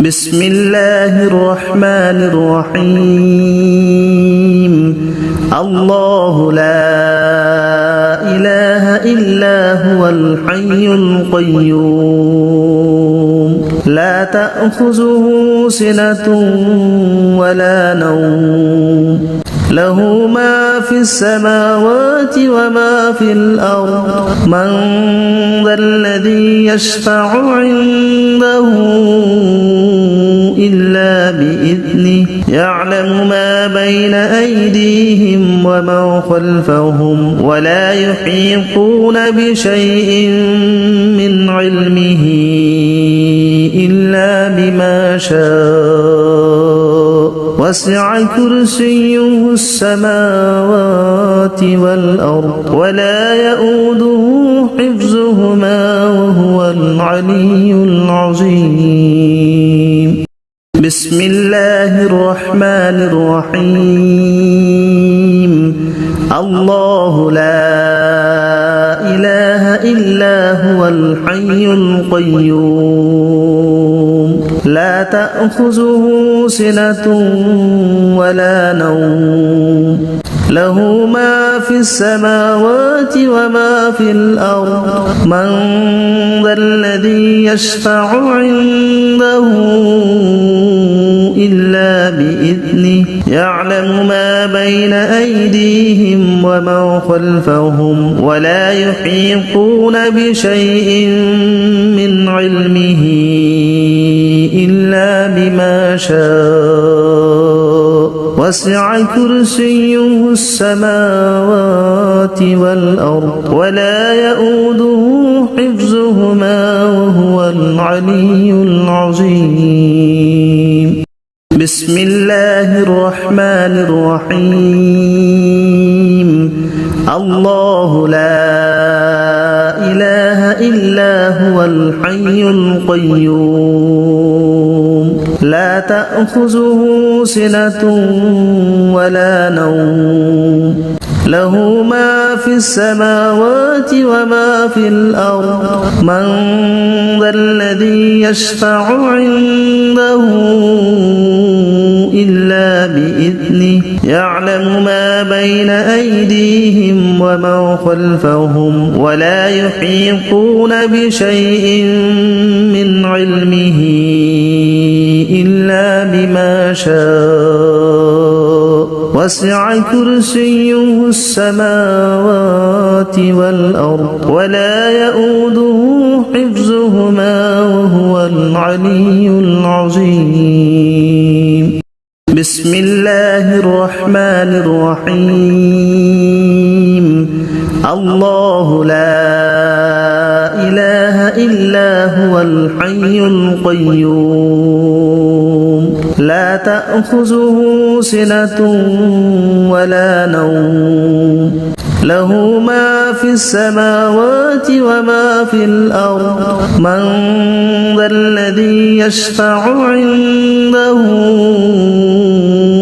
بسم الله الرحمن الرحيم الله لا إله إلا هو الحي القيوم لا تأخذه سنة ولا نوم له ما في السماوات وما في الأرض من ذا الذي يشفع عنده إلا بإذنه يعلم ما بين أيديهم وما خلفهم ولا يحيطون بشيء من علمه إلا بما شاء وسع كرسيه السماوات والأرض ولا يؤوده حفظهما وهو العلي العظيم بسم الله الرحمن الرحيم الله لا إله إلا هو الحي القيوم لا تأخذه سنة ولا نوم له ما في السماوات وما في الأرض من ذا الذي يشفع عنده إلا بإذنه يعلم ما بين أيديهم وما خلفهم ولا يحيطون بشيء من علمه إلا بما شاء وسع كرسيه السماوات والأرض ولا يؤوده حفظهما وهو العلي العظيم بسم الله الرحمن الرحيم الله لا إله إلا هو الحي القيوم لا تأخذه سنة ولا نوم له ما في السماوات وما في الأرض من ذا الذي يشفع عنده إلا بإذنه يعلم ما بين أيديهم وما خلفهم ولا يحيطون بشيء من علمه إلا بما شاء وسع كرسيه السماوات والأرض ولا يؤوده حفظهما وهو العلي العظيم بسم الله الرحمن الرحيم الله لا إله إلا هو الحي القيوم لا تأخذه سنة ولا نوم له ما في السماوات وما في الأرض من ذا الذي يشفع عنده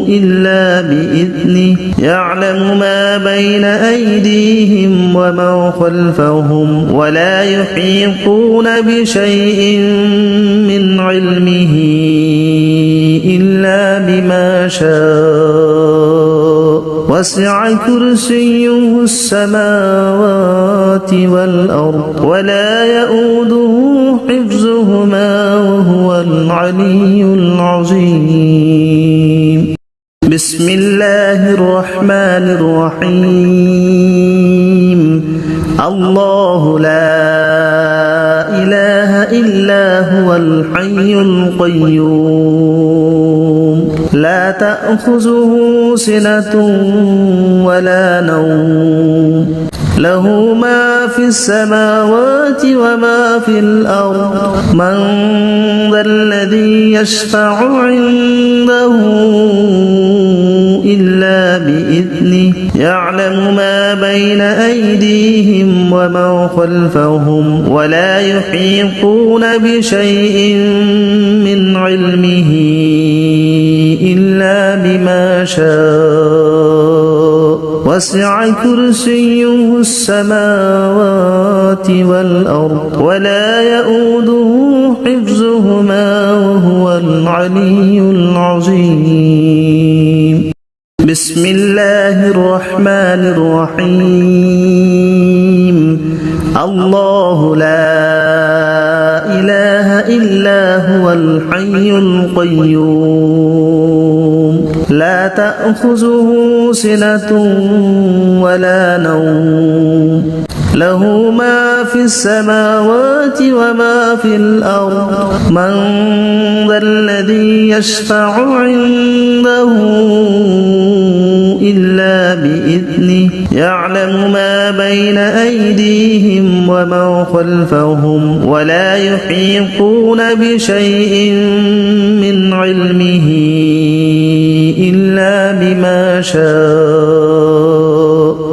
إلا بإذنه يعلم ما بين أيديهم وما خلفهم ولا يحيطون بشيء من علمه إلا بما شاء وسع كرسيه السماوات والأرض ولا يؤوده حفظهما وهو العلي العظيم بسم الله الرحمن الرحيم الله لا إله إلا هو الحي القيوم لا تأخذه سنة ولا نوم له ما في السماوات وما في الأرض من ذا الذي يشفع عنده إلا بإذنه يعلم ما بين أيديهم وما خلفهم ولا يحيطون بشيء من علمه إلا بما شاء وسع كرسيه السماوات والأرض ولا يؤوده حفظهما وهو العلي العظيم بسم الله الرحمن الرحيم الله لا إله إلا هو الحي القيوم لا تأخذه سنة ولا نوم له ما في السماوات وما في الأرض من ذا الذي يشفع عنده إلا بإذنه يعلم ما بين أيديهم وما خلفهم ولا يحيطون بشيء من علمه إلا بما شاء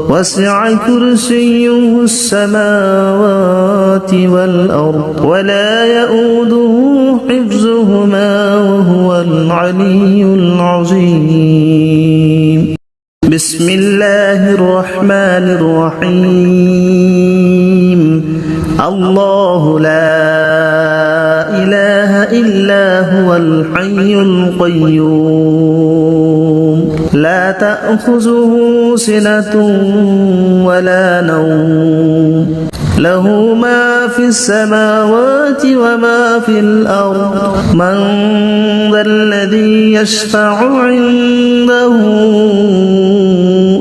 وسع كرسيه السماوات والأرض ولا يؤوده حفظهما وهو العلي العظيم بسم الله الرحمن الرحيم الله لا إله إلا هو الحي القيوم لا تأخذه سنة ولا نوم له ما في السماوات وما في الأرض من ذا الذي يشفع عنده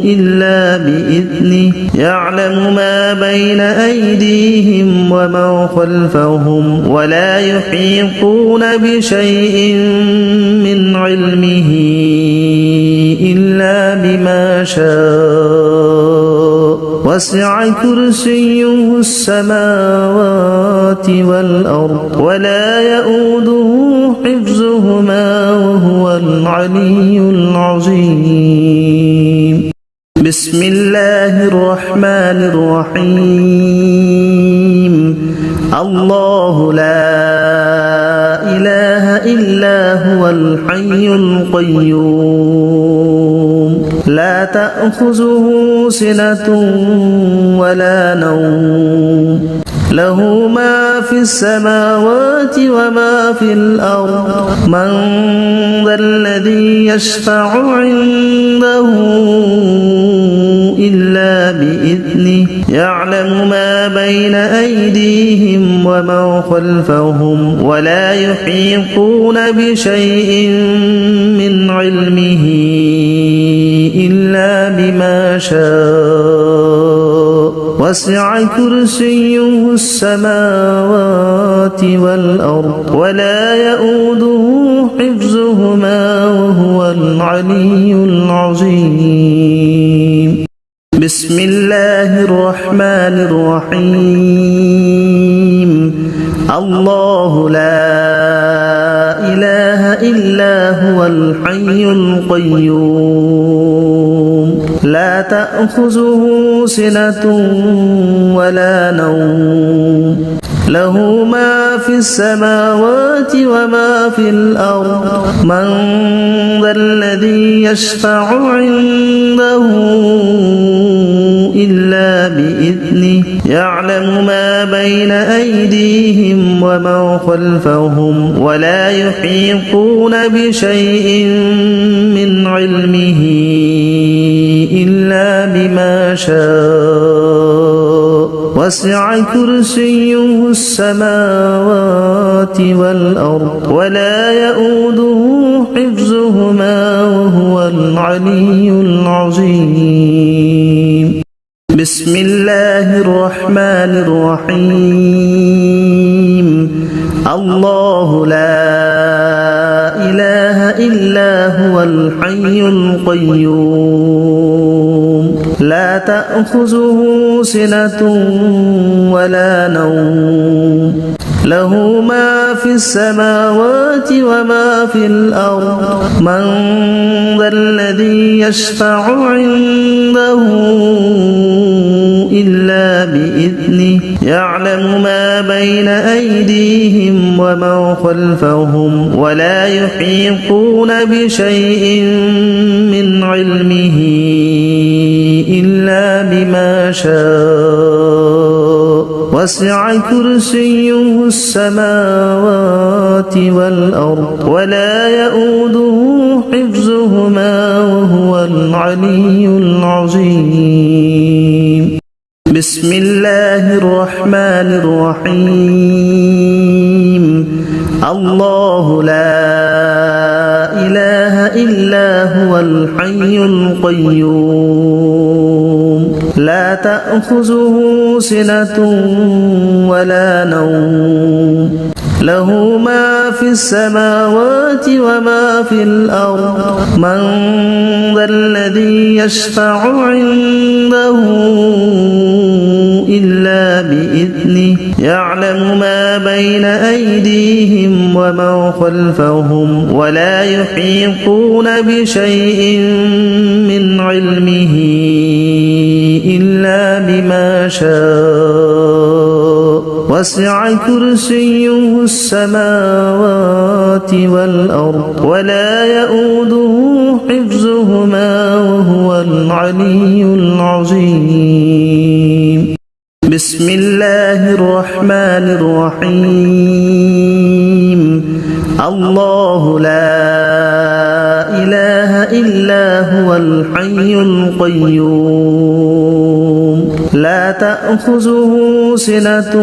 إلا بإذنه يعلم ما بين أيديهم وما خلفهم ولا يحيطون بشيء من علمه إلا بما شاء وسع كرسيه السماوات والأرض ولا يؤوده حفظهما وهو العلي العظيم بسم الله الرحمن الرحيم الله لا إله إلا هو الحي القيوم لا تأخذه سنة ولا نوم له ما في السماوات وما في الأرض من ذا الذي يشفع عنده إلا بإذنه يعلم ما بين أيديهم وما خلفهم ولا يحيطون بشيء من علمه إلا بما شاء وسع كرسيه السماوات والأرض ولا يؤوده حفظهما وهو العلي العظيم بسم الله الرحمن الرحيم الله لا إله إلا هو الحي القيوم لا تأخذه سنة ولا نوم له ما في السماوات وما في الأرض من ذا الذي يشفع عنده إلا بإذنه يعلم ما بين أيديهم وما خلفهم ولا يحيطون بشيء من علمه إلا بما شاء وسع كرسيه السماوات والأرض ولا يؤوده حفظهما وهو العلي العظيم بسم الله الرحمن الرحيم الله لا إله إلا هو الحي القيوم لا تأخذه سنة ولا نوم له ما في السماوات وما في الأرض من ذا الذي يشفع عنده إلا بإذنه يعلم ما بين أيديهم وما خلفهم ولا يحيطون بشيء من علمه إلا بما شاء وسع كرسيه السماوات والأرض ولا يؤوده حفظهما وهو العلي العظيم بسم الله الرحمن الرحيم الله لا إله إلا هو الحي القيوم لا تأخذه سنة ولا نوم له ما في السماوات وما في الأرض من ذا الذي يشفع عنده إلا بإذنه يعلم ما بين أيديهم وما خلفهم ولا يحيطون بشيء من علمه إلا بما شاء وسع كرسيه السماوات والأرض ولا يؤوده حفظهما وهو العلي العظيم بسم الله الرحمن الرحيم الله لا إله إلا هو الحي القيوم لا تأخذه سنة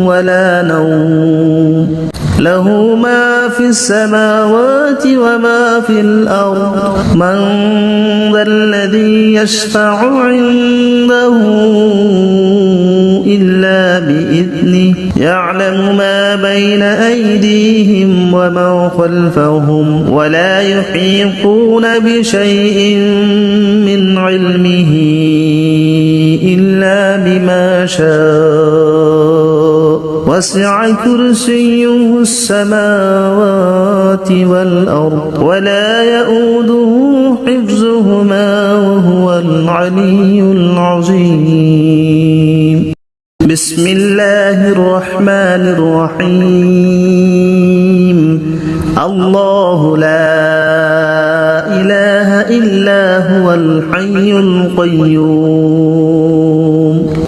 ولا نوم له ما في السماوات وما في الأرض من ذا الذي يشفع عنده إلا بإذنه يعلم ما بين أيديهم وما خلفهم ولا يحيطون بشيء من علمه إلا بما شاء وسع كرسيه السماوات والأرض ولا يؤوده حفظهما وهو العلي العظيم بسم الله الرحمن الرحيم الله لا إله إلا هو الحي القيوم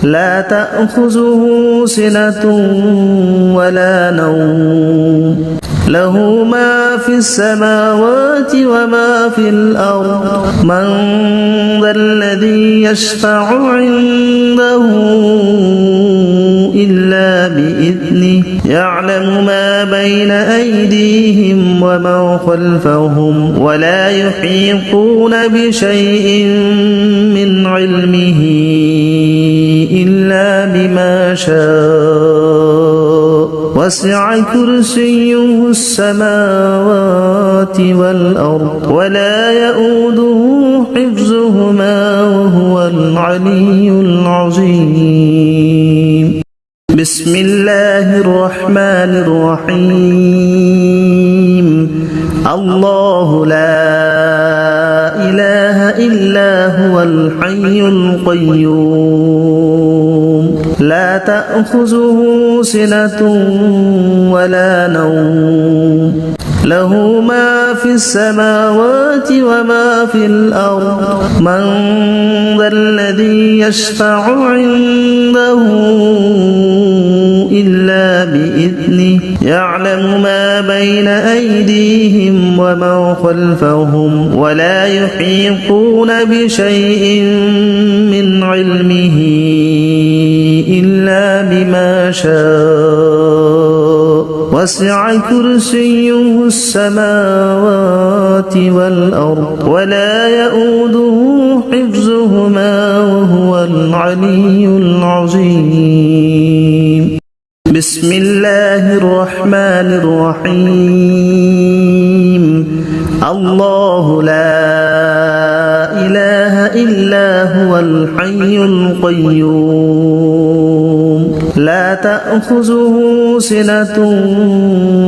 لا تأخذه سنة ولا نوم له ما في السماوات وما في الأرض من ذا الذي يشفع عنده إلا بإذنه يعلم ما بين أيديهم وما خلفهم ولا يحيطون بشيء من علمه إلا بما شاء وسع كرسيه السماوات والأرض ولا يؤوده حفظهما وهو العلي العظيم بسم الله الرحمن الرحيم الله لا إله إلا هو الحي القيوم لا تأخذه سنة ولا نوم له ما في السماوات وما في الأرض من ذا الذي يشفع عنده إلا بإذنه يعلم ما بين أيديهم وما خلفهم ولا يحيطون بشيء من علمه إلا بما شاء وسع كرسيه السماوات والأرض ولا يؤوده حفظهما وهو العلي العظيم بسم الله الرحمن الرحيم الله لا إله إلا هو الحي القيوم لا تأخذه سنة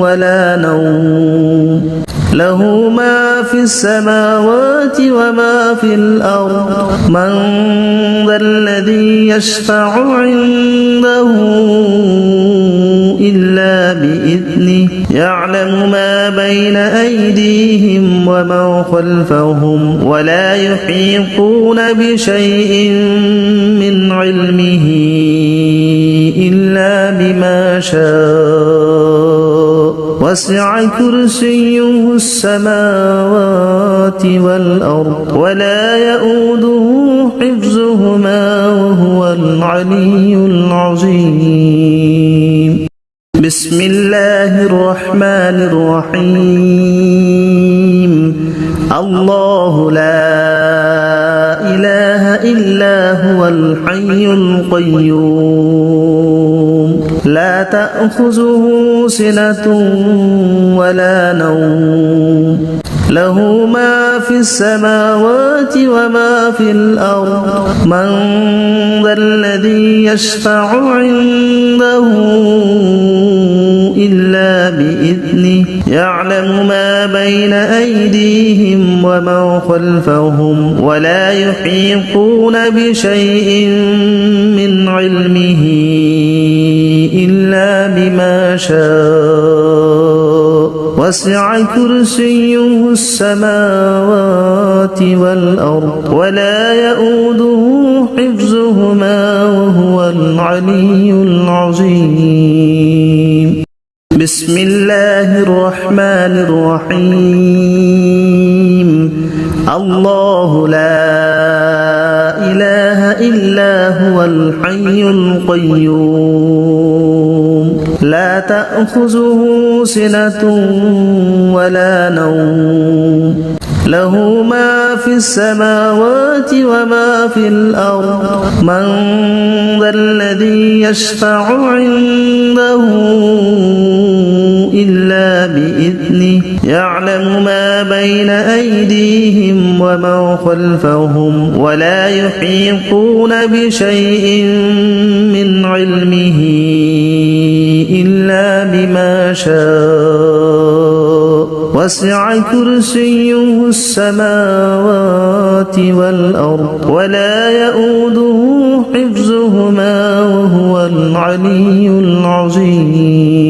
ولا نوم له ما في السماوات وما في الأرض من ذا الذي يشفع عنده إلا بإذنه يعلم ما بين أيديهم وما خلفهم ولا يحيطون بشيء من علمه بما شاء وسع كرسيه السماوات والأرض ولا يؤوده حفظهما وهو العلي العظيم بسم الله الرحمن الرحيم الله لا إله إلا هو الحي القيوم لا تأخذه سنة ولا نوم له ما في السماوات وما في الأرض من ذا الذي يشفع عنده إلا بإذنه يعلم ما بين أيديهم وما خلفهم ولا يحيطون بشيء من علمه إلا بما شاء وسع كرسيه السماوات والأرض ولا يؤوده حفظهما وهو العلي العظيم بسم الله الرحمن الرحيم الله لا إله إلا هو الحي القيوم لا تأخذه سنة ولا نوم له ما في السماوات وما في الأرض من ذا الذي يشفع عنده إلا بإذنه يعلم ما بين أيديهم وما خلفهم ولا يحيطون بشيء من علمه إلا بما شاء وسع كرسيه السماوات والأرض ولا يؤوده حفظهما وهو العلي العظيم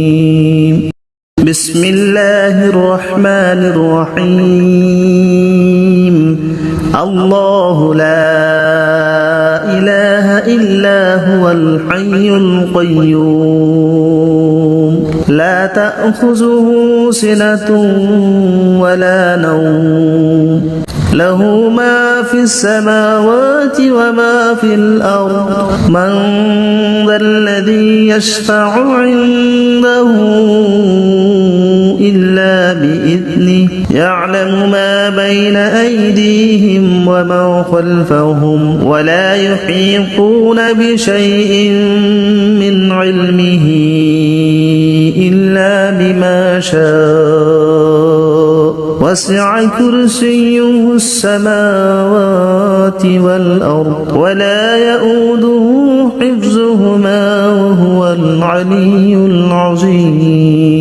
بسم الله الرحمن الرحيم الله لا إله إلا هو الحي القيوم لا تأخذه سنة ولا نوم له ما في السماوات وما في الأرض من ذا الذي يشفع عنده إلا بإذنه يعلم ما بين أيديهم وما خلفهم ولا يحيطون بشيء من علمه إلا بما شاء وسع كرسيه السماوات والأرض ولا يؤوده حفظهما وهو العلي العظيم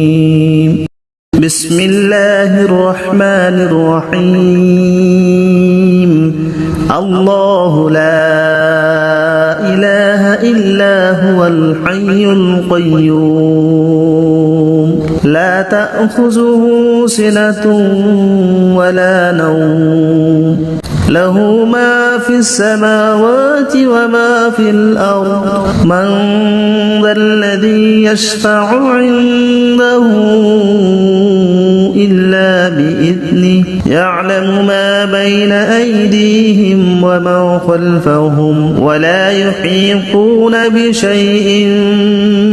بسم الله الرحمن الرحيم الله لا إله إلا هو الحي القيوم لا تأخذه سنة ولا نوم له ما في السماوات وما في الأرض من ذا الذي يشفع عنده إلا بإذنه يعلم ما بين أيديهم وما خلفهم ولا يحيطون بشيء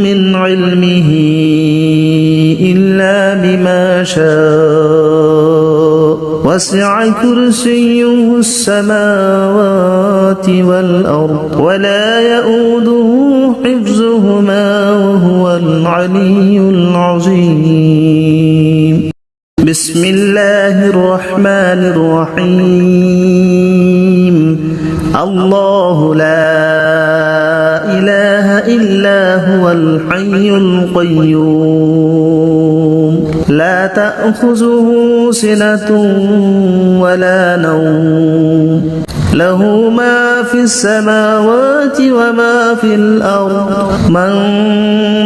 من علمه إلا بما شاء وسع كرسيه السماوات والأرض ولا يؤوده حفظهما وهو العلي العظيم بسم الله الرحمن الرحيم الله لا إله إلا هو الحي القيوم لا تأخذه سنة ولا نوم له ما في السماوات وما في الأرض من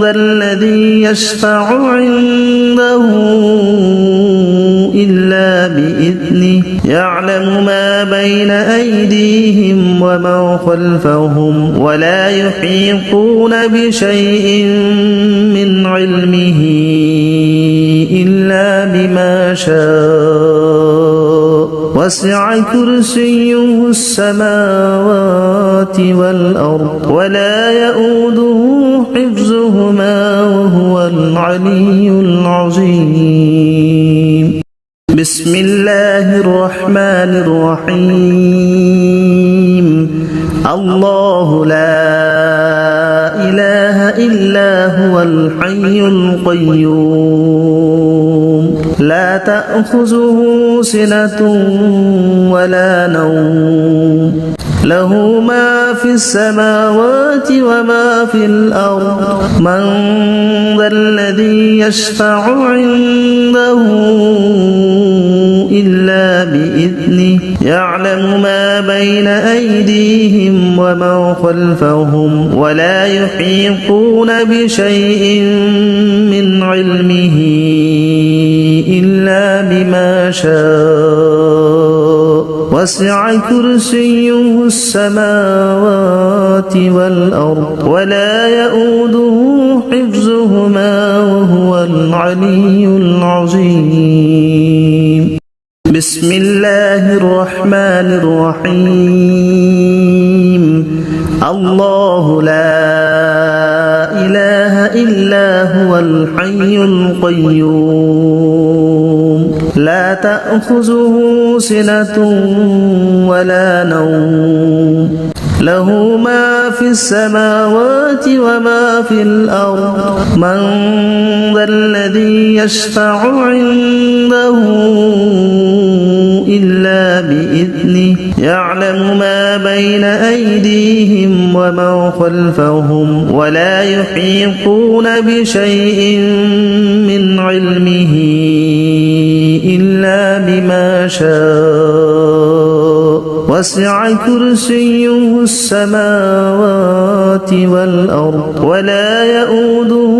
ذا الذي يشفع عنده إلا بإذنه بإذنه يعلم ما بين أيديهم وما خلفهم ولا يحيطون بشيء من علمه إلا بما شاء وسع كرسيه السماوات والأرض ولا يؤوده حفظهما وهو العلي العظيم بسم الله الرحمن الرحيم الله لا إله إلا هو الحي القيوم لا تأخذه سنة ولا نوم له ما في السماوات وما في الأرض من ذا الذي يشفع عنده إلا بإذنه يعلم ما بين أيديهم وما خلفهم ولا يحيطون بشيء من علمه إلا بما شاء وسع كرسيه السماوات والأرض ولا يؤوده حفظهما وهو العلي العظيم بسم الله الرحمن الرحيم الله لا إله إلا هو الحي القيوم لا تأخذه سنة ولا نوم له ما في السماوات وما في الأرض من ذا الذي يشفع عنده إلا بإذنه يعلم ما بين أيديهم وما خلفهم ولا يحيطون بشيء من علمه إلا بما شاء وسع كرسيه السماوات والأرض ولا يؤوده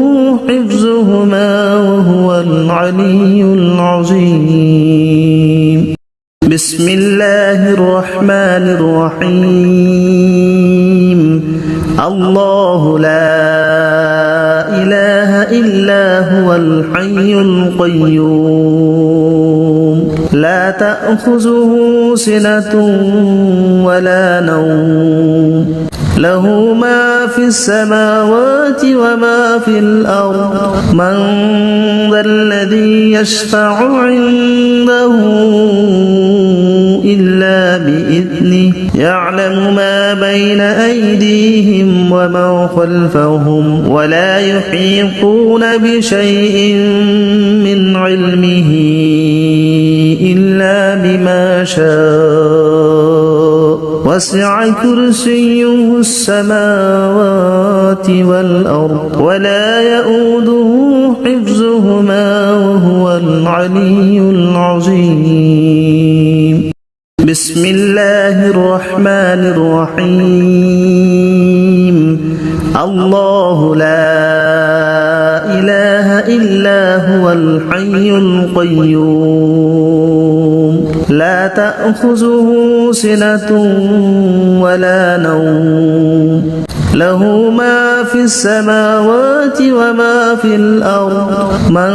حفظهما وهو العلي العظيم بسم الله الرحمن الرحيم الله لا إله إلا هو الحي القيوم لا تأخذه سنة ولا نوم له ما في السماوات وما في الأرض من ذا الذي يشفع عنده إلا بإذنه يعلم ما بين أيديهم وما خلفهم ولا يحيطون بشيء من علمه إلا بما شاء وسع كرسيه السماوات والأرض ولا يؤوده حفظهما وهو العلي العظيم بسم الله الرحمن الرحيم الله لا إله إلا هو الحي القيوم لا تأخذه سنة ولا نوم له ما في السماوات وما في الأرض من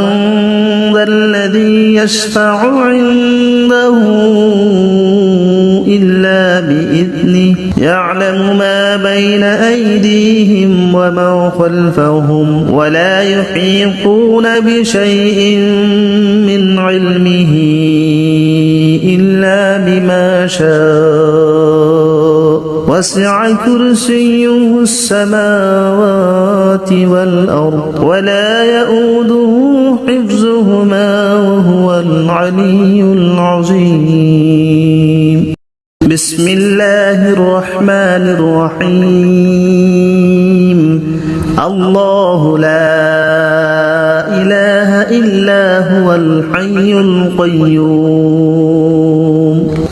ذا الذي يشفع عنده إلا بإذنه يعلم ما بين أيديهم وما خلفهم ولا يحيطون بشيء من علمه إلا بما شاء وسع كرسيه السماوات والأرض ولا يؤوده حفظهما وهو العلي العظيم بسم الله الرحمن الرحيم الله لا إله إلا هو الحي القيوم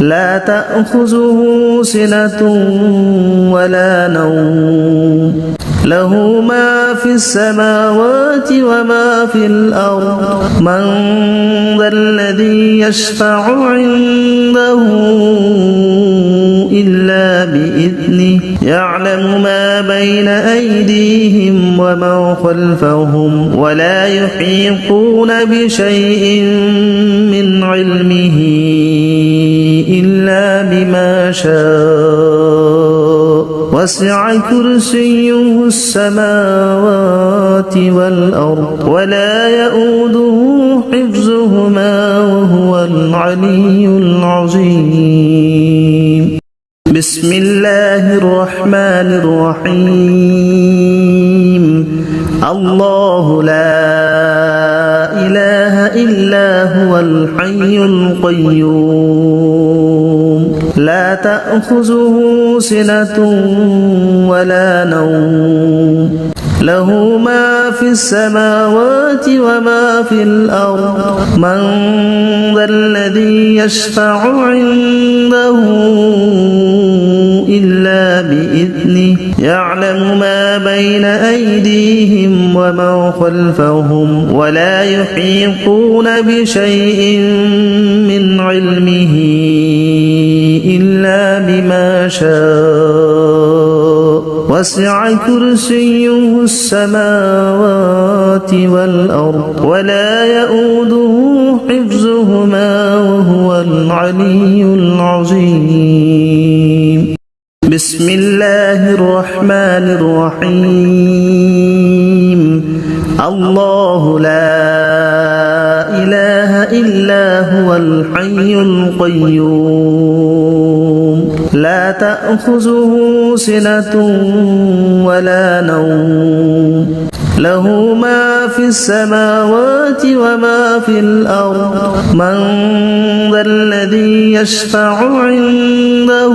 لا تأخذه سنة ولا نوم له ما في السماوات وما في الأرض من ذا الذي يشفع عنده إلا بإذنه يعلم ما بين أيديهم وما خلفهم ولا يحيطون بشيء من علمه إلا بما شاء وسع كرسيه السماوات والأرض ولا يؤوده حفظهما وهو العلي العظيم بسم الله الرحمن الرحيم الله لا إله إلا هو الحي القيوم لا تأخذه سنة ولا نوم له ما في السماوات وما في الأرض من ذا الذي يشفع عنده إلا بإذنه يعلم ما بين أيديهم وما خلفهم ولا يحيطون بشيء من علمه إلا بما شاء وسع كرسيه السماوات والأرض ولا يؤوده حفظهما وهو العلي العظيم بسم الله الرحمن الرحيم الله لا إله إلا هو الحي القيوم لا تأخذه سنة ولا نوم له ما في السماوات وما في الأرض من ذا الذي يشفع عنده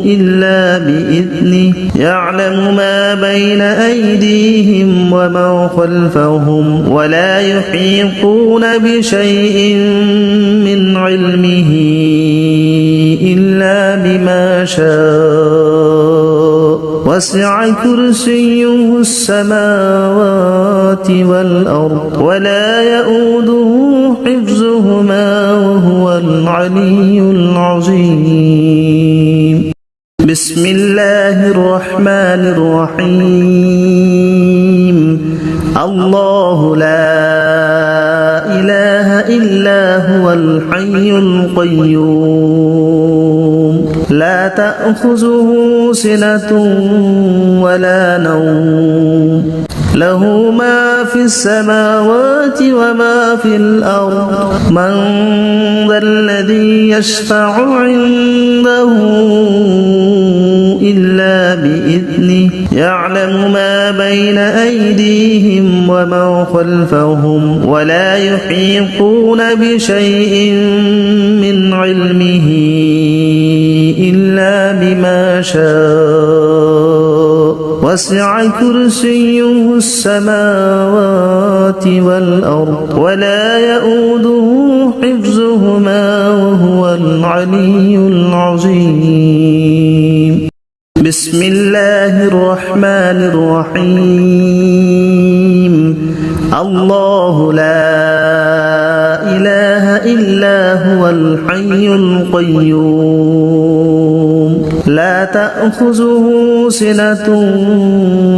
إلا بإذنه يعلم ما بين أيديهم وما خلفهم ولا يحيطون بشيء من علمه إلا بما شاء وسع كرسيه السماوات والأرض ولا يؤوده حفظهما وهو العلي العظيم بسم الله الرحمن الرحيم الله لا إله إلا هو الحي القيوم لا تأخذه سنة ولا نوم له ما في السماوات وما في الأرض من ذا الذي يشفع عنده إلا بإذنه يعلم ما بين أيديهم وما خلفهم ولا يحيطون بشيء من علمه إلا بما شاء وسع كرسيه السماوات والأرض ولا يؤوده حفظهما وهو العلي العظيم بسم الله الرحمن الرحيم الله لا إله إلا هو الحي القيوم لا تأخذه سنة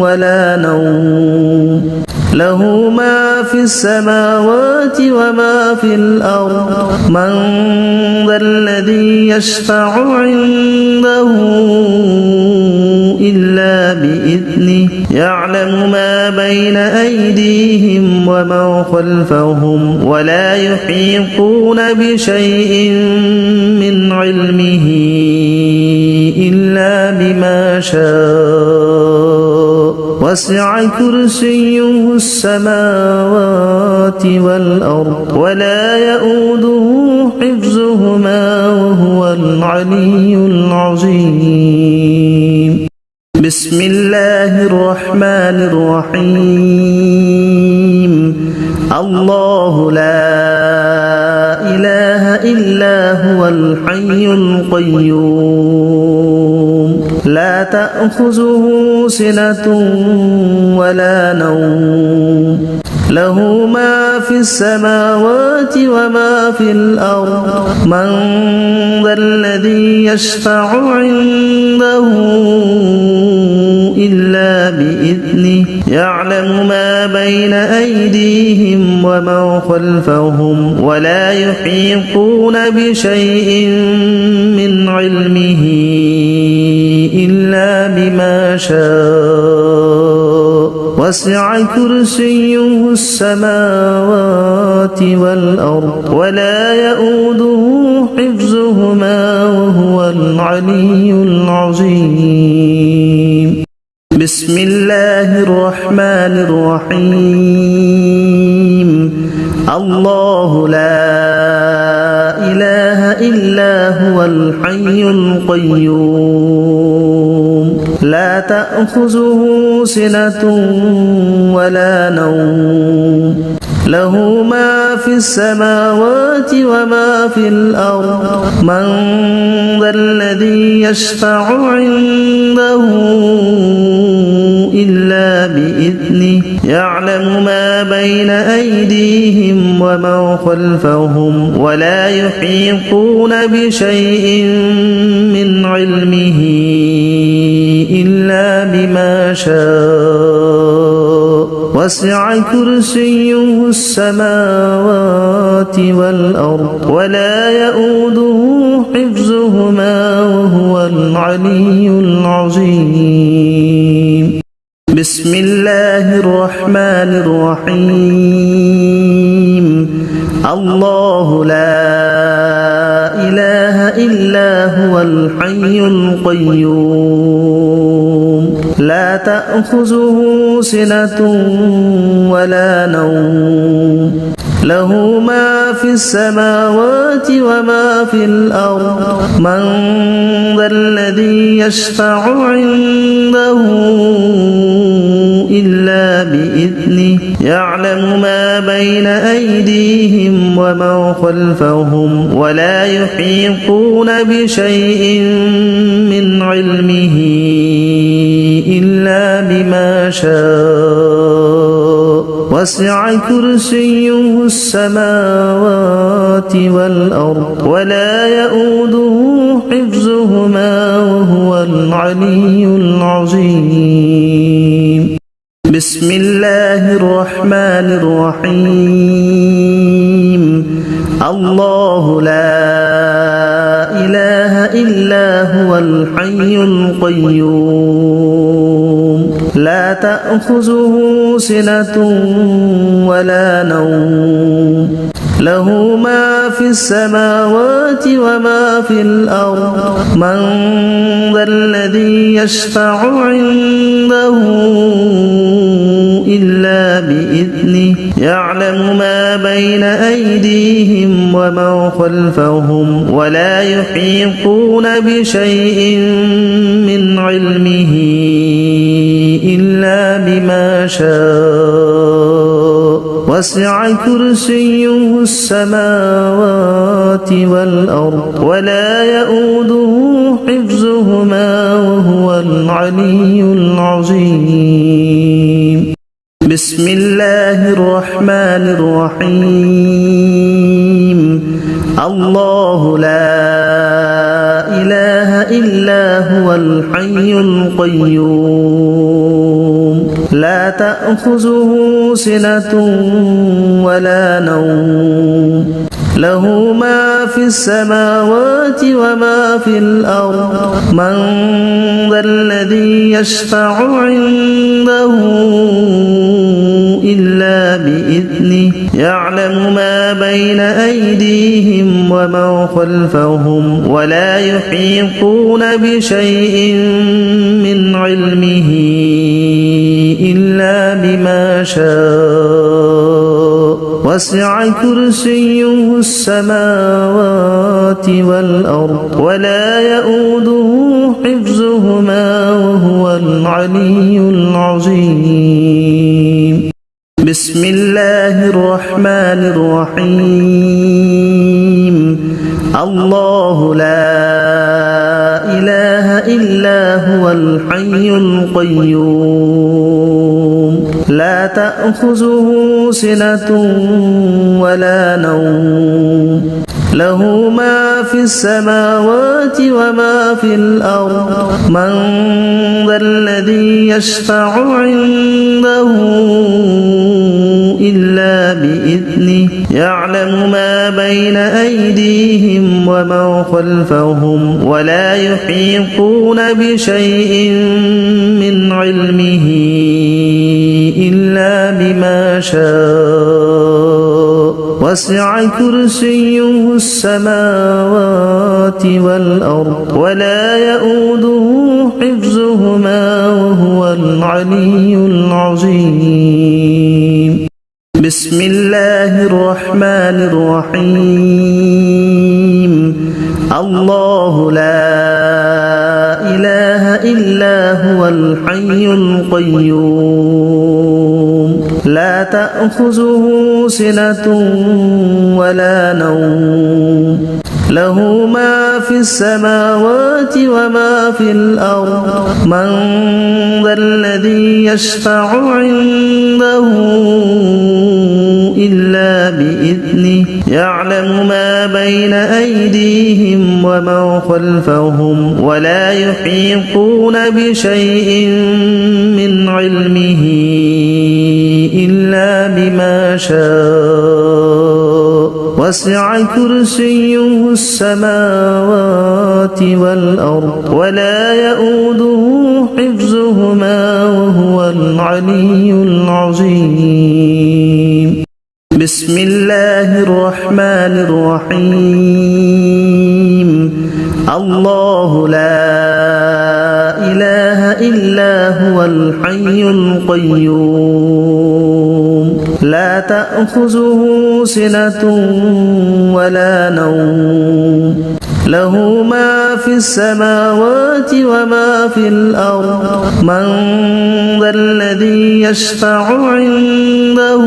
ولا نوم له ما في السماوات وما في الأرض من ذا الذي يشفع عنده إلا بإذنه يعلم ما بين أيديهم وما خلفهم ولا يحيطون بشيء من علمه إلا بما شاء وسع كرسيه السماوات والأرض ولا يؤوده حفظهما وهو العلي العظيم بسم الله الرحمن الرحيم الله لا إله إلا هو الحي القيوم لا تأخذه سنة ولا نوم له ما في السماوات وما في الأرض من ذا الذي يشفع عنده إلا بإذنه يعلم ما بين أيديهم وما خلفهم ولا يحيطون بشيء من علمه إلا بما شاء وسع كرسيه السماوات والأرض ولا يؤوده حفظهما وهو العلي العظيم بسم الله الرحمن الرحيم الله لا إله إلا هو الحي القيوم لا تأخذه سنة ولا نوم له ما في السماوات وما في الأرض من ذا الذي يشفع عنده إلا بإذنه يعلم ما بين أيديهم وما خلفهم ولا يحيطون بشيء من علمه إلا بما شاء وسع كرسيه السماوات والأرض ولا يؤوده حفظهما وهو العلي العظيم بسم الله الرحمن الرحيم الله لا إله إلا هو الحي القيوم لا تأخذه سنة ولا نوم له ما في السماوات وما في الأرض من ذا الذي يشفع عنده إلا بإذنه يعلم ما بين أيديهم وما خلفهم ولا يحيطون بشيء من علمه إلا بما شاء وسع كرسيه السماوات والأرض ولا يؤوده حفظهما وهو العلي العظيم بسم الله الرحمن الرحيم الله لا إله إلا هو الحي القيوم لا تأخذه سنة ولا نوم له ما في السماوات وما في الأرض من ذا الذي يشفع عنده إلا بإذنه يعلم ما بين أيديهم وما خلفهم ولا يحيطون بشيء من علمه إلا بما شاء وسع كرسيه السماوات والأرض ولا يؤوده حفظهما وهو العلي العظيم بسم الله الرحمن الرحيم الله لا إله إلا هو الحي القيوم لا تأخذه سنة ولا نوم له ما في السماوات وما في الأرض من ذا الذي يشفع عنده إلا بإذنه يعلم ما بين أيديهم وما خلفهم ولا يحيطون بشيء من علمه إلا بما شاء وسع كرسيه السماوات والأرض ولا يؤوده حفظهما وهو العلي العظيم بسم الله الرحمن الرحيم الله لا إله إلا هو الحي القيوم لا تأخذه سنة ولا نوم له ما في السماوات وما في الأرض من ذا الذي يشفع عنده إلا بإذنه يعلم ما بين أيديهم وما خلفهم ولا يحيطون بشيء من علمه إلا بما شاء وسع كرسيه السماوات والأرض ولا يؤوده حفظهما وهو العلي العظيم بسم الله الرحمن الرحيم الله لا إله إلا هو الحي القيوم لا تأخذه سنة ولا نوم له ما في السماوات وما في الأرض من ذا الذي يشفع عنده إلا بإذنه يعلم ما بين أيديهم وما خلفهم ولا يحيطون بشيء من علمه إلا بما شاء وسع كرسيه السماوات والأرض ولا يؤوده حفظهما وهو العلي العظيم بسم الله الرحمن الرحيم الله لا إله إلا هو الحي القيوم لا تأخذه سنة ولا نوم له ما في السماوات وما في الأرض من ذا الذي يشفع عنده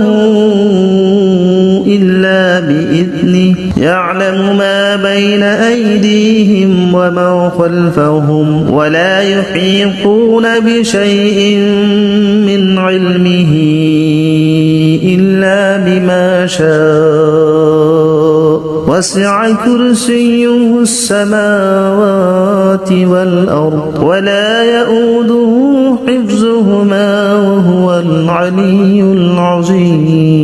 إلا بإذنه يعلم ما بين أيديهم وما خلفهم ولا يحيطون بشيء من علمه إلا بما شاء وسع كرسيه السماوات والأرض ولا يؤوده حفظهما وهو العلي العظيم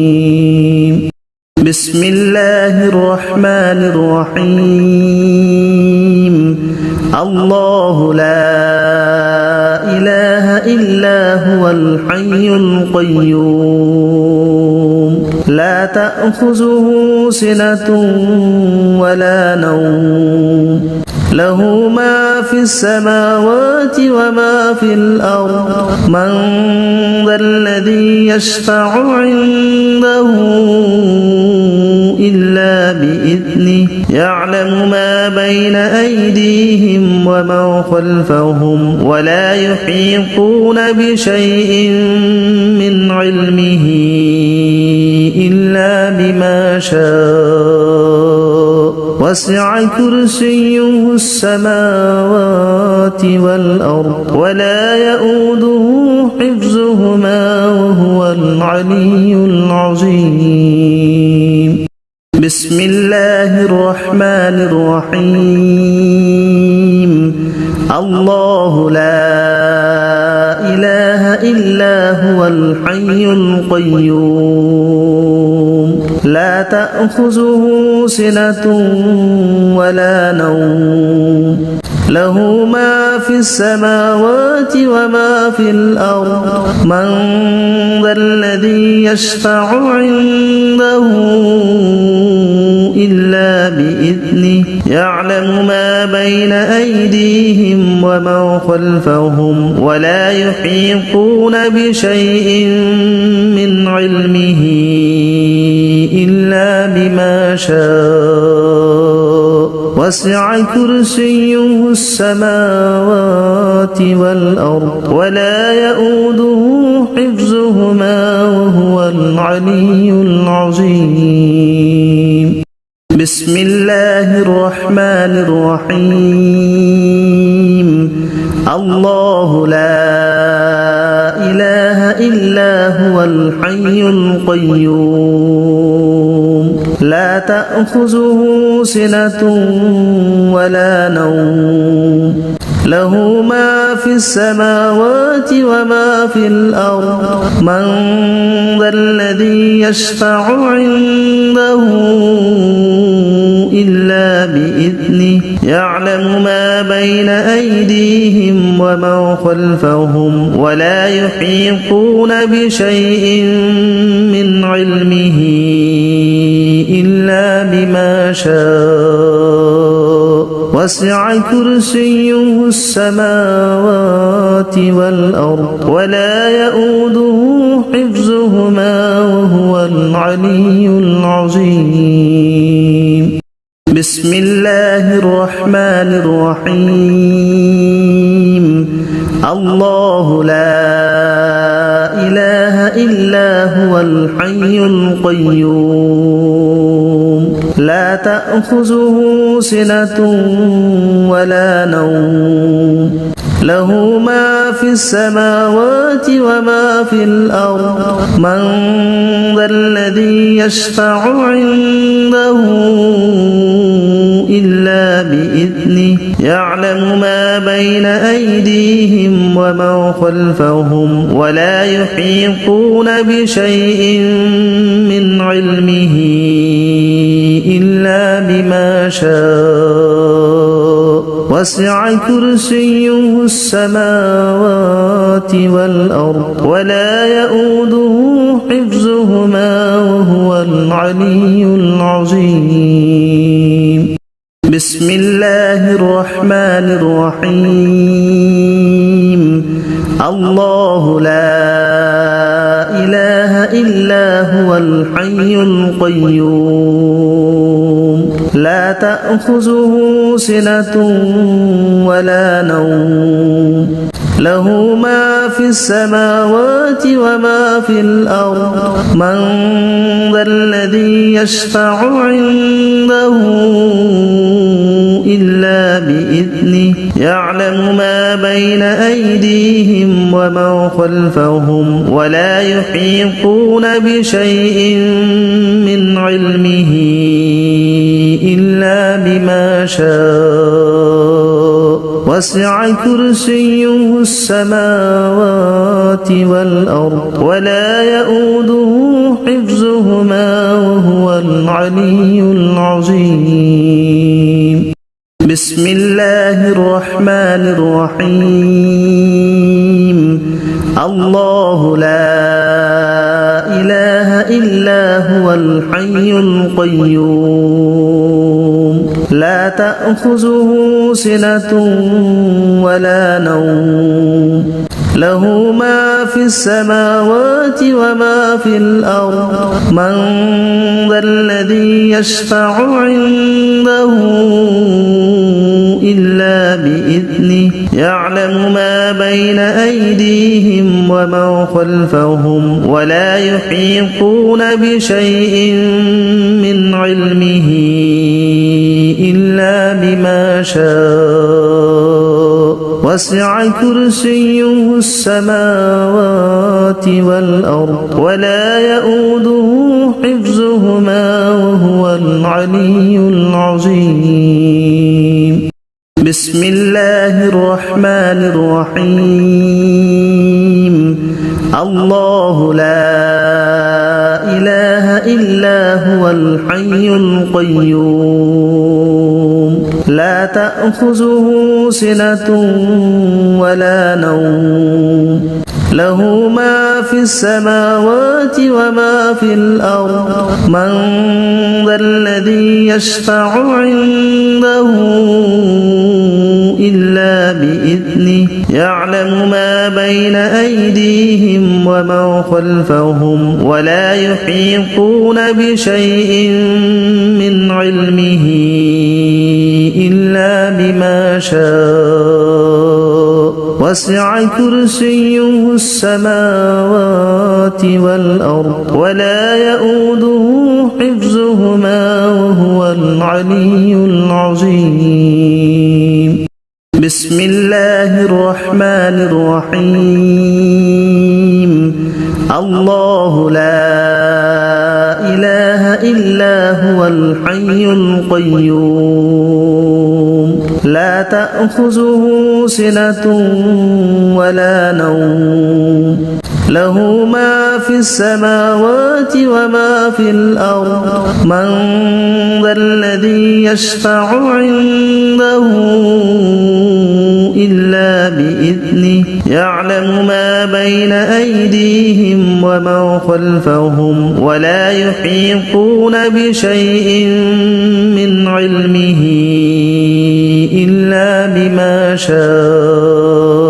بسم الله الرحمن الرحيم الله لا إله إلا هو الحي القيوم لا تأخذه سنة ولا نوم له ما في السماوات وما في الأرض من ذا الذي يشفع عنده إلا بإذنه يعلم ما بين أيديهم وما خلفهم ولا يحيطون بشيء من علمه إلا بما شاء وسع كرسيه السماوات والأرض ولا يؤوده حفظهما وهو العلي العظيم بسم الله الرحمن الرحيم الله لا إله إلا هو الحي القيوم لا تأخذه سنة ولا نوم له ما في السماوات وما في الأرض من ذا الذي يشفع عنده إلا بإذنه يعلم ما بين أيديهم وما خلفهم ولا يحيطون بشيء من علمه إلا بما شاء وسع كرسيه السماوات والأرض ولا يؤوده حفظهما وهو العلي العظيم بسم الله الرحمن الرحيم الله لا إله إلا هو الحي القيوم لا تأخذه سنة ولا نوم له ما في السماوات وما في الأرض من ذا الذي يشفع عنده إلا بإذنه يعلم ما بين أيديهم وما خلفهم ولا يحيطون بشيء من علمه إلا بما شاء وسع كرسيه السماوات والأرض ولا يؤوده حفظهما وهو العلي العظيم بسم الله الرحمن الرحيم الله لا إله إلا هو الحي القيوم لا تأخذه سنة ولا نوم له ما في السماوات وما في الأرض من ذا الذي يشفع عنده إلا بإذنه يعلم ما بين أيديهم وما خلفهم ولا يحيطون بشيء من علمه إلا بما شاء وسع كرسيه السماوات والأرض ولا يؤوده حفظهما وهو العلي العظيم بسم الله الرحمن الرحيم الله لا إله إلا هو الحي القيوم لا تأخذه سنة ولا نوم له ما في السماوات وما في الأرض من ذا الذي يشفع عنده إلا بإذنه يعلم ما بين أيديهم وما خلفهم ولا يحيطون بشيء من علمه إلا بما شاء وسع كرسيه السماوات والأرض ولا يؤوده حفظهما وهو العلي العظيم بسم الله الرحمن الرحيم الله لا إله إلا هو الحي القيوم لا تأخذه سنة ولا نوم له ما في السماوات وما في الأرض من ذا الذي يشفع عنده إلا بإذنه يعلم ما بين أيديهم وما خلفهم ولا يحيطون بشيء من علمه إلا بما شاء وسع كرسيه السماوات والأرض ولا يؤوده حفظهما وهو العلي العظيم بسم الله الرحمن الرحيم الله لا إله إلا هو الحي القيوم لا تأخذه سنة ولا نوم له ما في السماوات وما في الأرض من ذا الذي يشفع عنده إلا بإذنه يعلم ما بين أيديهم وما خلفهم ولا يحيطون بشيء من علمه إلا بما شاء وسع كرسيه السماوات والأرض ولا يؤوده حفظهما وهو العلي العظيم بسم الله الرحمن الرحيم الله لا إله إلا هو الحي القيوم لا تأخذه سنة ولا نوم له ما في السماوات وما في الأرض من ذا الذي يشفع عنده إلا بإذنه يعلم ما بين أيديهم وما خلفهم ولا يحيطون بشيء من علمه إلا بما شاء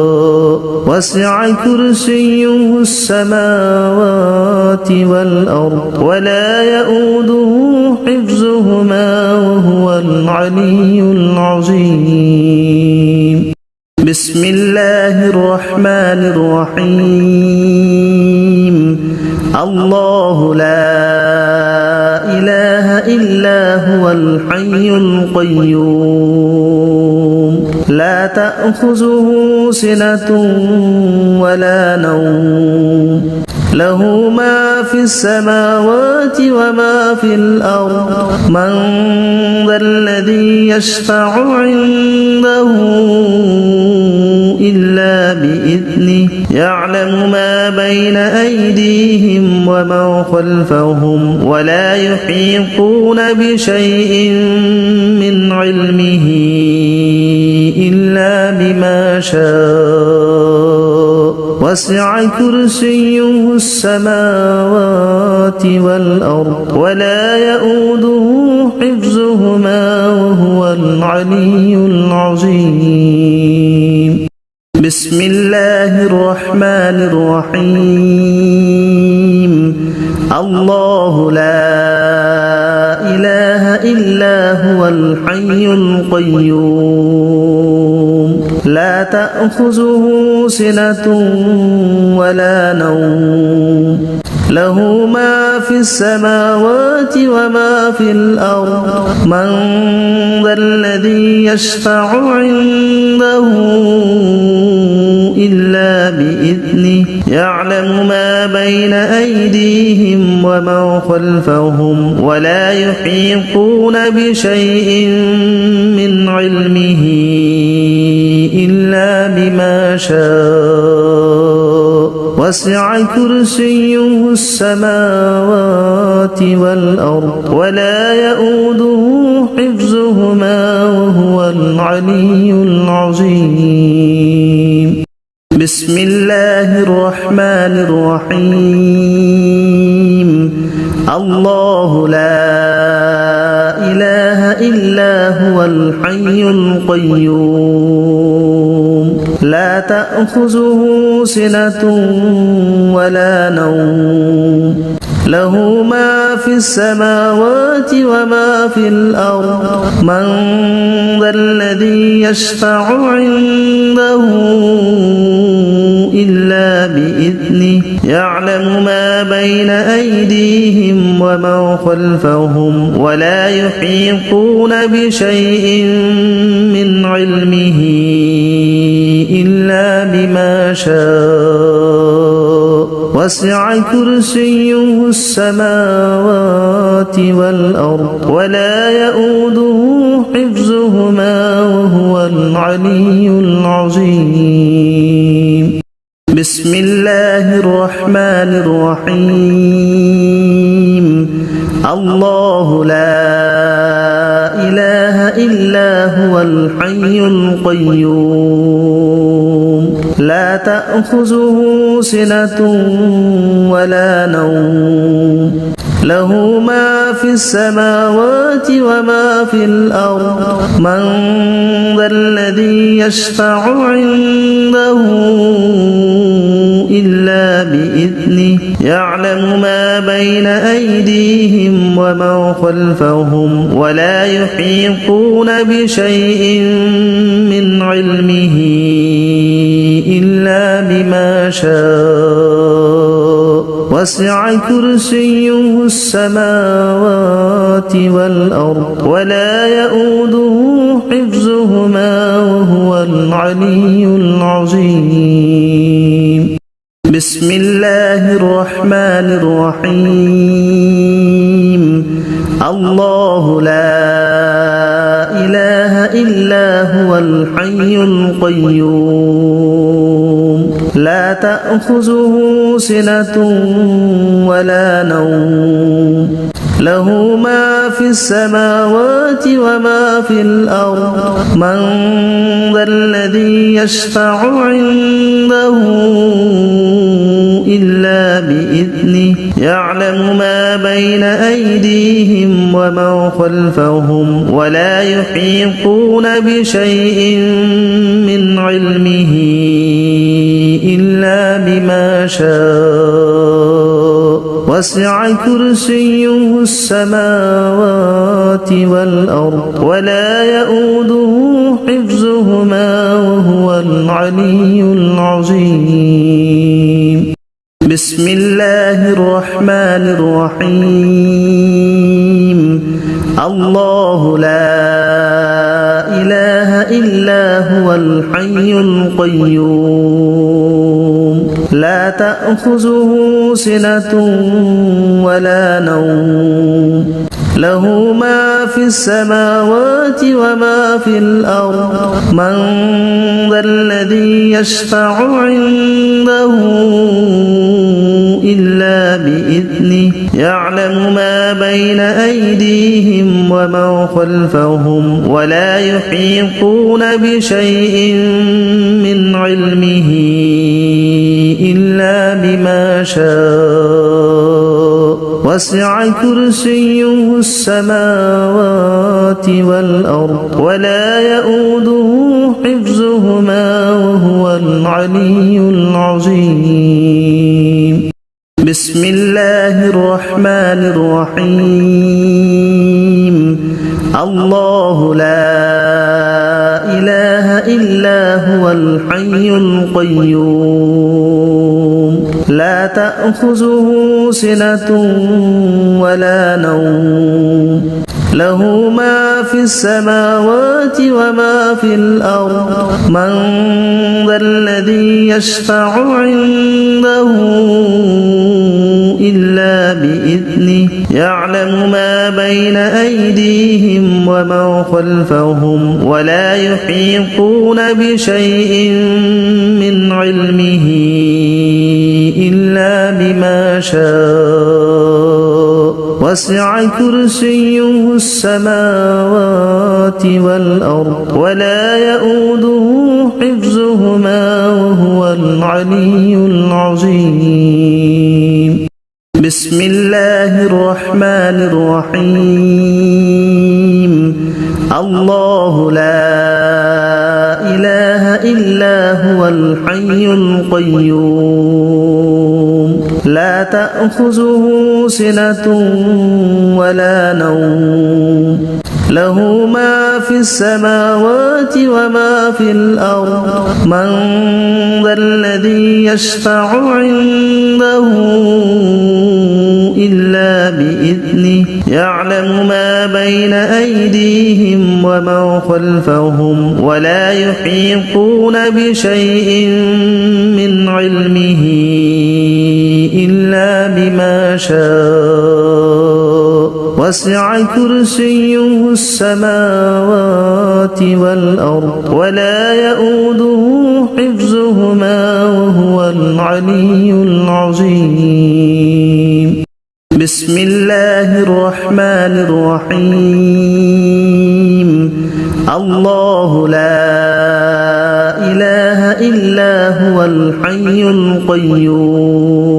وسع كرسيه السماوات والأرض ولا يؤوده حفظهما وهو العلي العظيم بسم الله الرحمن الرحيم الله لا إله إلا هو الحي القيوم لا تأخذه سنة ولا نوم له ما في السماوات وما في الأرض من ذا الذي يشفع عنده إلا بإذنه يعلم ما بين أيديهم وما خلفهم ولا يحيطون بشيء من علمه إلا بما شاء وسع كرسيه السماوات والأرض ولا يؤوده حفظهما وهو العلي العظيم بسم الله الرحمن الرحيم الله لا إله إلا هو الحي القيوم لا تأخذه سنة ولا نوم له ما في السماوات وما في الأرض من ذا الذي يشفع عنده إلا بإذنه يعلم ما بين أيديهم وما خلفهم ولا يحيطون بشيء من علمه إلا بما شاء وسع كرسيه السماوات والأرض ولا يؤوده حفظهما وهو العلي العظيم بسم الله الرحمن الرحيم الله لا إله إلا هو الحي القيوم لا تأخذه سنة ولا نوم له ما في السماوات وما في الأرض من ذا الذي يشفع عنده إلا بإذنه يعلم ما بين أيديهم وما خلفهم ولا يحيطون بشيء من علمه إلا بما شاء وسع كرسيه السماوات والأرض ولا يؤوده حفظهما وهو العلي العظيم بسم الله الرحمن الرحيم الله لا إله إلا هو الحي القيوم لا تأخذه سنة ولا نوم له ما في السماوات وما في الأرض من ذا الذي يشفع عنده إلا بإذنه يعلم ما بين أيديهم وما خلفهم ولا يحيطون بشيء من علمه إلا بما شاء وسع كرسيه السماوات والأرض ولا يؤوده حفظهما وهو العلي العظيم بسم الله الرحمن الرحيم الله لا إله إلا هو الحي القيوم لا تأخذه سنة ولا نوم له ما في السماوات وما في الأرض من ذا الذي يشفع عنده إلا بإذنه يعلم ما بين أيديهم وما خلفهم ولا يحيطون بشيء من علمه إلا بما شاء وسع كرسيه السماوات والأرض ولا يؤوده حفظهما وهو العلي العظيم بسم الله الرحمن الرحيم الله لا إله إلا هو الحي القيوم لا تأخذه سنة ولا نوم له ما في السماوات وما في الأرض من ذا الذي يشفع عنده إلا بإذنه يعلم ما بين أيديهم وما خلفهم ولا يحيطون بشيء من علمه إلا بما شاء وسع كرسيه السماوات والأرض ولا يؤوده حفظهما وهو العلي العظيم بسم الله الرحمن الرحيم الله لا إله إلا هو الحي القيوم لا تأخذه سنة ولا نوم له ما في السماوات وما في الأرض من ذا الذي يشفع عنده إلا بإذنه يعلم ما بين أيديهم وما خلفهم ولا يحيطون بشيء من علمه إلا بما شاء وسع كرسيه السماوات والأرض ولا يؤوده حفظهما وهو العلي العظيم بسم الله الرحمن الرحيم الله لا إله إلا هو الحي القيوم لا تأخذه سنة ولا نوم له ما في السماوات وما في الأرض من ذا الذي يشفع عنده إلا بإذنه يعلم ما بين أيديهم وما خلفهم ولا يحيطون بشيء من علمه إلا بما شاء وسع كرسيه السماوات والأرض ولا يؤوده حفظهما وهو العلي العظيم بسم الله الرحمن الرحيم الله لا إله إلا هو الحي القيوم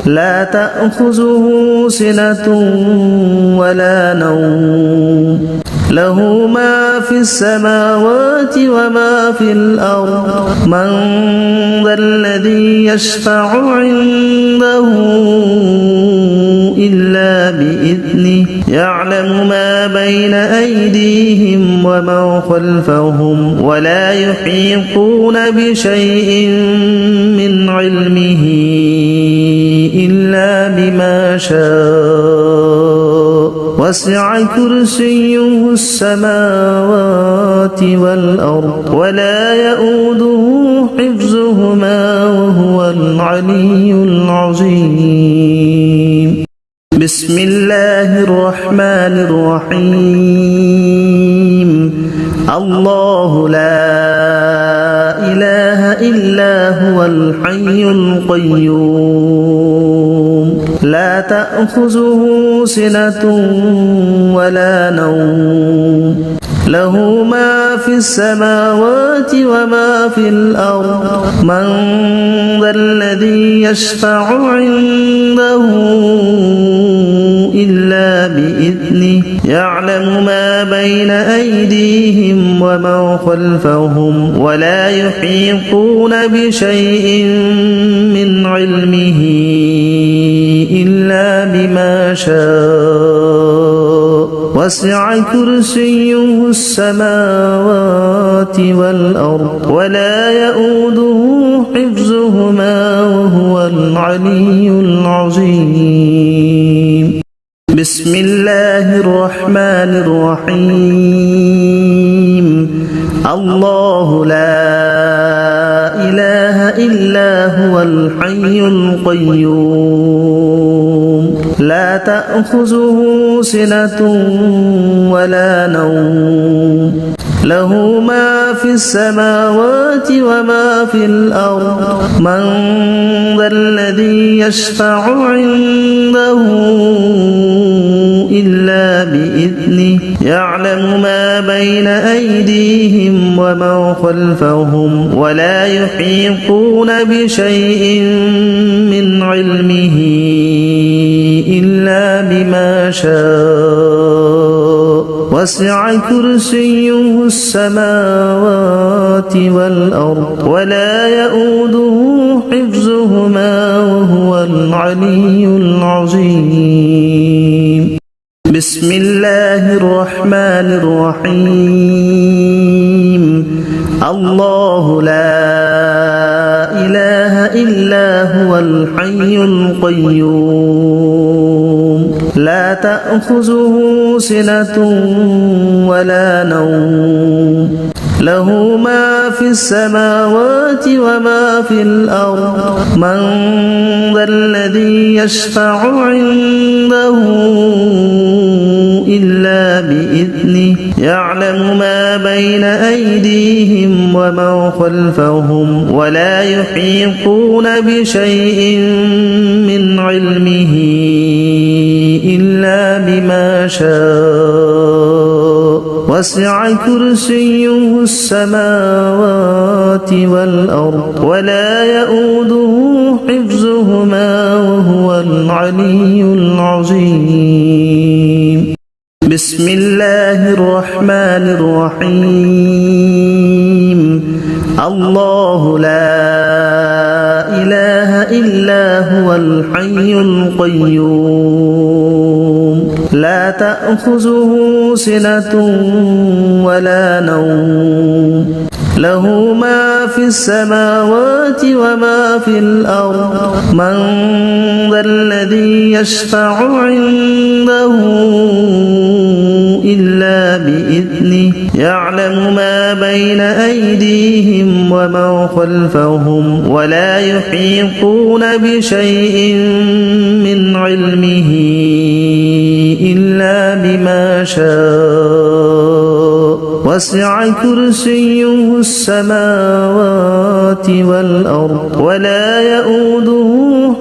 لا تأخذه سنة ولا نوم له ما في السماوات وما في الأرض من ذا الذي يشفع عنده إلا بإذنه يعلم ما بين أيديهم وما خلفهم ولا يحيطون بشيء من علمه إلا بما شاء وسع كرسيه السماوات والأرض ولا يؤوده حفظهما وهو العلي العظيم بسم الله الرحمن الرحيم الله لا إله إلا هو الحي القيوم لا تأخذه سنة ولا نوم له ما في السماوات وما في الأرض من ذا الذي يشفع عنده إلا بإذنه يعلم ما بين أيديهم وما خلفهم ولا يحيطون بشيء من علمه إلا بما شاء وسع كرسيه السماوات والأرض ولا يؤوده حفظهما وهو العلي العظيم بسم الله الرحمن الرحيم الله لا إله إلا هو الحي القيوم لا تأخذه سنة ولا نوم له ما في السماوات وما في الأرض من ذا الذي يشفع عنده إلا بإذنه يعلم ما بين أيديهم وما خلفهم ولا يحيطون بشيء من علمه إلا بما شاء وسع كرسيه السماوات والأرض ولا يؤوده حفظهما وهو العلي العظيم بسم الله الرحمن الرحيم الله لا إله إلا هو الحي القيوم لا تأخذه سنة ولا نوم له ما في السماوات وما في الأرض من ذا الذي يشفع عنده إلا بإذنه يعلم ما بين أيديهم وما خلفهم ولا يحيطون بشيء من علمه إلا بما شاء وسع كرسيه السماوات والأرض ولا يؤوده حفظهما وهو العلي العظيم بسم الله الرحمن الرحيم الله لا إله إلا هو الحي القيوم لا تأخذه سنة ولا نوم له ما في السماوات وما في الأرض من ذا الذي يشفع عنده إلا بإذنه يعلم ما بين أيديهم وما خلفهم ولا يحيطون بشيء من علمه إلا بما شاء وسع كرسيه السماوات والأرض ولا يؤوده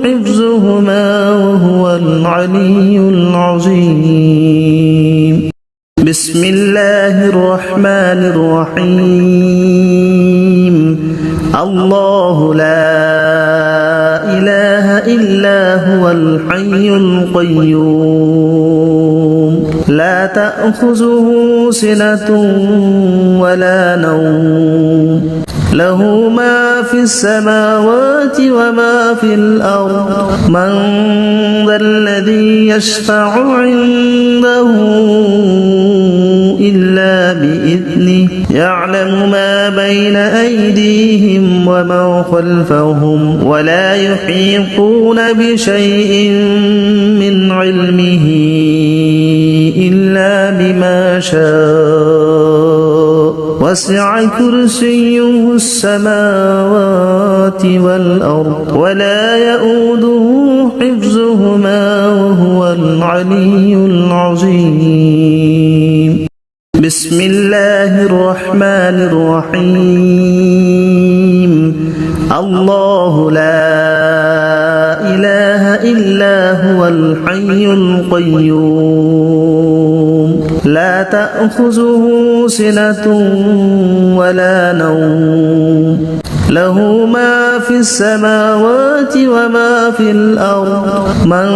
حفظهما وهو العلي العظيم بسم الله الرحمن الرحيم الله لا إله إلا هو الحي القيوم لا تأخذه سنة ولا نوم له ما في السماوات وما في الأرض من ذا الذي يشفع عنده إلا بإذنه يعلم ما بين أيديهم وما خلفهم ولا يحيطون بشيء من علمه إلا بما شاء وسع كرسيه السماوات والأرض ولا يؤوده حفظهما وهو العلي العظيم بسم الله الرحمن الرحيم الله لا إله إلا هو الحي القيوم لا تأخذه سنة ولا نوم له ما في السماوات وما في الأرض من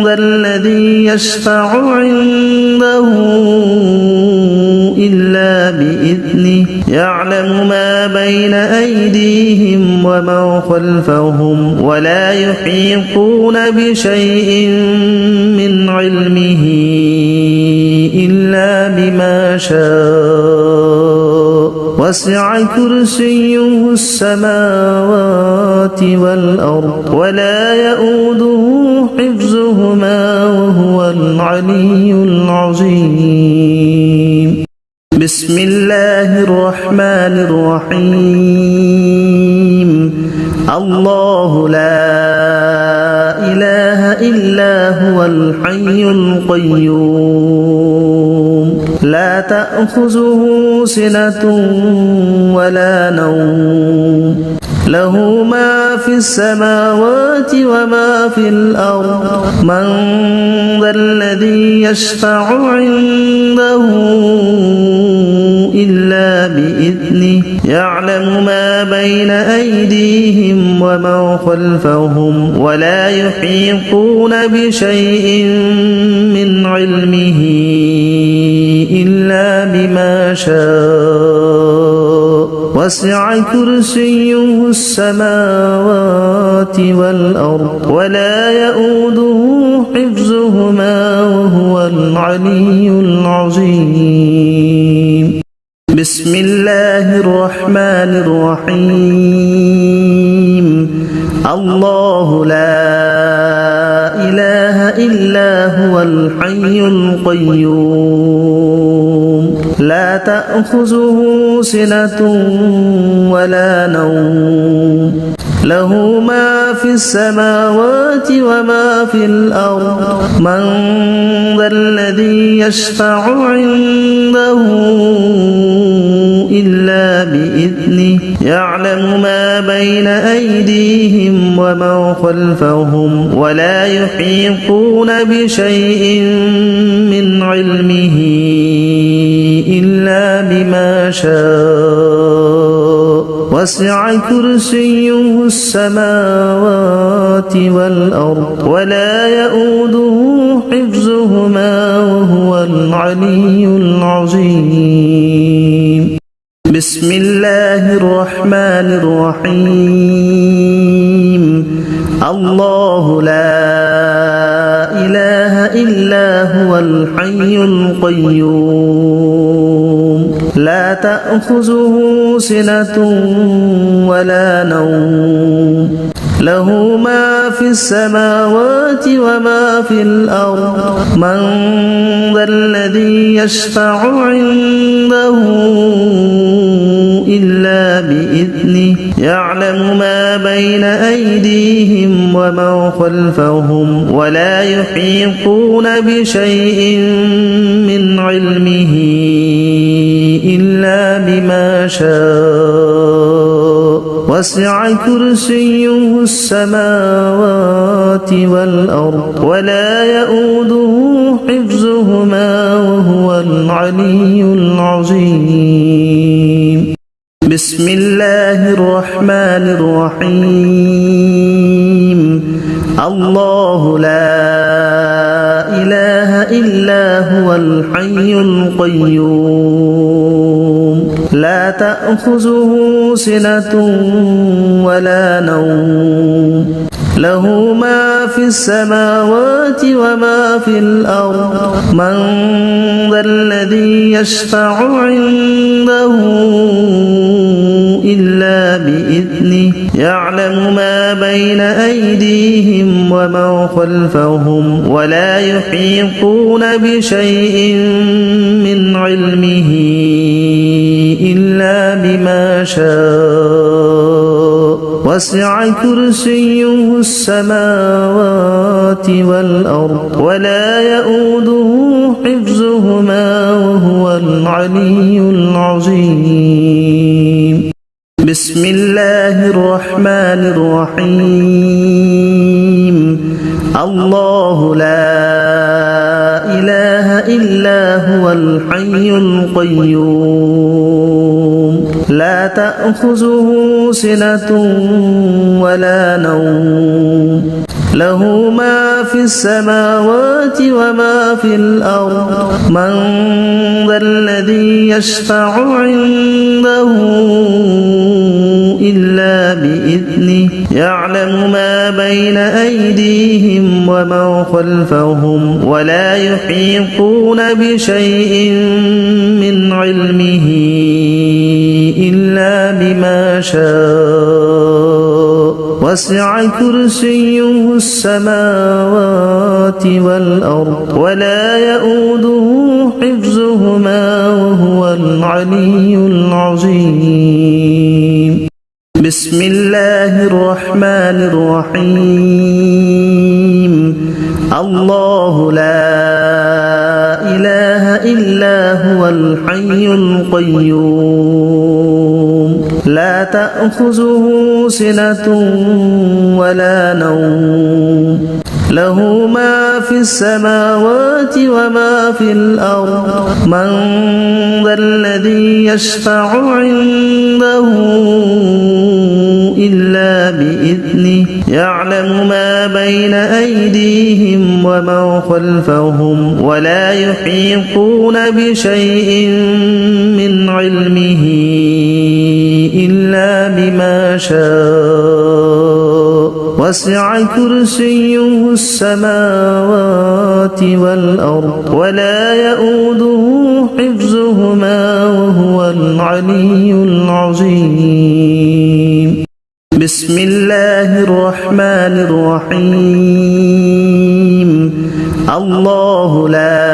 ذا الذي يشفع عنده إلا بإذنه يعلم ما بين أيديهم وما خلفهم ولا يحيطون بشيء من علمه إلا بما شاء وسع كرسيه السماوات والأرض ولا يؤوده حفظهما وهو العلي العظيم بسم الله الرحمن الرحيم الله لا إله إلا هو الحي القيوم لا تأخذه سنة ولا نوم له ما في السماوات وما في الأرض من ذا الذي يشفع عنده إلا بإذنه يعلم ما بين أيديهم وما خلفهم ولا يحيطون بشيء من علمه إلا بما شاء وسع كرسيه السماوات والأرض ولا يؤوده حفظهما وهو العلي العظيم بسم الله الرحمن الرحيم الله لا إله إلا هو الحي القيوم لا تأخذه سنة ولا نوم له ما في السماوات وما في الأرض من ذا الذي يشفع عنده إلا بإذنه يعلم ما بين أيديهم وما خلفهم ولا يحيطون بشيء من علمه إلا بما شاء وسع كرسيه السماوات والأرض ولا يؤوده حفظهما وهو العلي العظيم بسم الله الرحمن الرحيم الله لا إله إلا هو الحي القيوم لا تأخذه سنة ولا نوم له ما في السماوات وما في الأرض من ذا الذي يشفع عنده إلا بإذنه يعلم ما بين أيديهم وما خلفهم ولا يحيطون بشيء من علمه إلا بما شاء وسع كرسيه السماوات والأرض ولا يؤوده حفظهما وهو العلي العظيم بسم الله الرحمن الرحيم الله لا إله إلا هو الحي القيوم لا تأخذه سنة ولا نوم له ما في السماوات وما في الأرض من ذا الذي يشفع عنده إلا بإذنه يعلم ما بين أيديهم وما خلفهم ولا يحيطون بشيء من علمه إلا بما شاء وسع كرسيه السماوات والأرض ولا يؤوده حفظهما وهو العلي العظيم بسم الله الرحمن الرحيم الله لا إله إلا هو الحي القيوم لا تأخذه سنة ولا نوم له ما في السماوات وما في الأرض من ذا الذي يشفع عنده إلا بإذنه يعلم ما بين أيديهم وما خلفهم ولا يحيطون بشيء من علمه إلا بما شاء وسع كرسيه السماوات والأرض ولا يؤوده حفظهما وهو العلي العظيم بسم الله الرحمن الرحيم الله لا إله إلا هو الحي القيوم لا تأخذه سنة ولا نوم له ما في السماوات وما في الأرض من ذا الذي يشفع عنده إلا بإذنه يعلم ما بين أيديهم وما خلفهم ولا يحيطون بشيء من علمه إلا بما شاء وسع كرسيه السماوات والأرض ولا يؤوده حفظهما وهو العلي العظيم بسم الله الرحمن الرحيم الله لا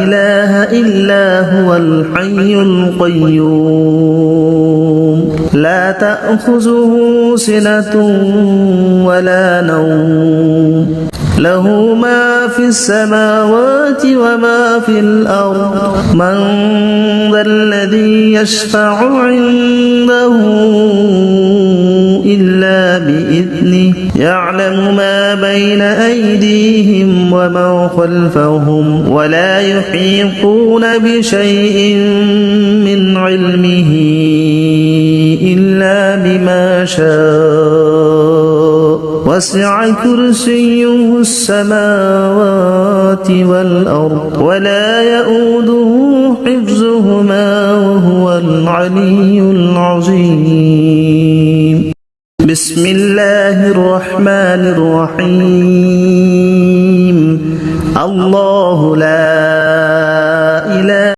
إله إلا هو الحي القيوم لا تأخذه سنة ولا نوم له ما في السماوات وما في الأرض من ذا الذي يشفع عنده إلا بإذنه يعلم ما بين أيديهم وما خلفهم ولا يحيطون بشيء من علمه إلا بما شاء وسع كرسيه السماوات والأرض ولا يؤوده حفظهما وهو العلي العظيم بسم الله الرحمن الرحيم الله لا إله